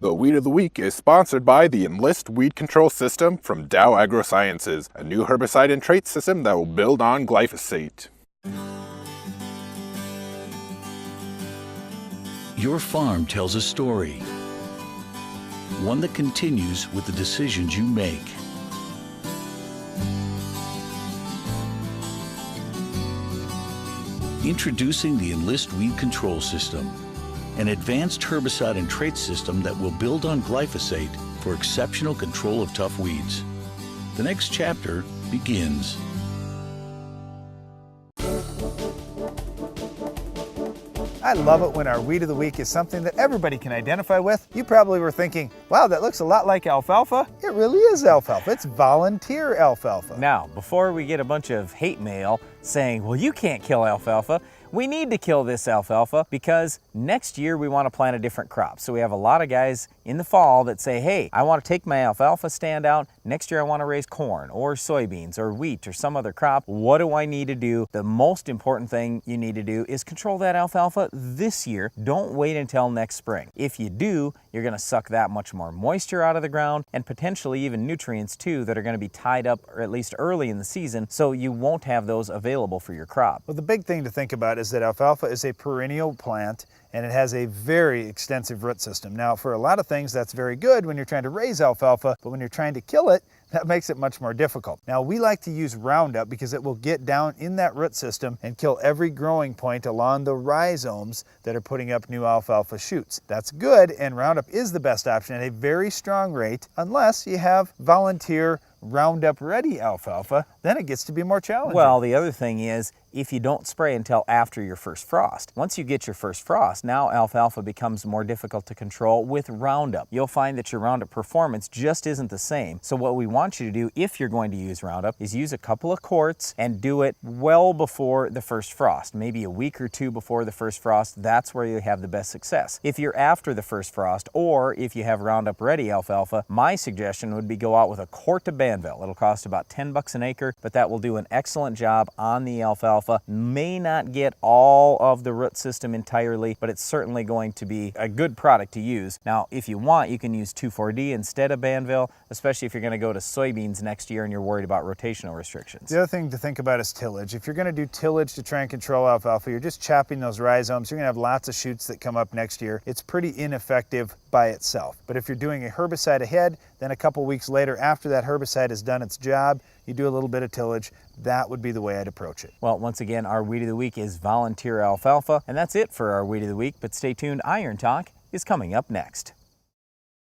The Weed of the Week is sponsored by the Enlist Weed Control System from Dow AgroSciences, a new herbicide and trait system that will build on glyphosate. Your farm tells a story, one that continues with the decisions you make. Introducing the Enlist Weed Control System, an advanced herbicide and trait system that will build on glyphosate for exceptional control of tough weeds. The next chapter begins. I love it when our Weed of the Week is something that everybody can identify with. You probably were thinking, wow, that looks a lot like alfalfa. It really is alfalfa. It's volunteer alfalfa. Now, before we get a bunch of hate mail saying, well, you can't kill alfalfa, we need to kill this alfalfa because next year we want to plant a different crop. So we have a lot of guys in the fall that say, hey, I want to take my alfalfa stand out. Next year I want to raise corn or soybeans or wheat or some other crop. What do I need to do? The most important thing you need to do is control that alfalfa this year. Don't wait until next spring. If you do, you're going to suck that much more moisture out of the ground and potentially even nutrients too that are going to be tied up, or at least early in the season, so you won't have those available for your crop. Well, the big thing to think about is that alfalfa is a perennial plant and it has a very extensive root system. Now, for a lot of things, that's very good when you're trying to raise alfalfa, but when you're trying to kill it, that makes it much more difficult. Now, we like to use Roundup because it will get down in that root system and kill every growing point along the rhizomes that are putting up new alfalfa shoots. That's good, and Roundup is the best option at a very strong rate, unless you have volunteer Roundup Ready alfalfa, then it gets to be more challenging. Well, the other thing is, if you don't spray until after your first frost. Once you get your first frost, now alfalfa becomes more difficult to control with Roundup. You'll find that your Roundup performance just isn't the same. So what we want you to do, if you're going to use Roundup, is use a couple of quarts and do it well before the first frost, maybe a week or two before the first frost. That's where you have the best success. If you're after the first frost, or if you have Roundup Ready alfalfa, my suggestion would be go out with a quart of Banville. It'll cost about $10 an acre, but that will do an excellent job on the alfalfa. May not get all of the root system entirely, but it's certainly going to be a good product to use. Now, if you want, you can use 2,4-D instead of Banville, especially if you're going to go to soybeans next year and you're worried about rotational restrictions. The other thing to think about is tillage. If you're going to do tillage to try and control alfalfa, you're just chopping those rhizomes. You're going to have lots of shoots that come up next year. It's pretty ineffective by itself. But if you're doing a herbicide ahead, then a couple weeks later, after that herbicide has done its job, you do a little bit of tillage. That would be the way I'd approach it. Well, once again, our Weed of the Week is volunteer alfalfa, and that's it for our Weed of the Week, but stay tuned, Iron Talk is coming up next.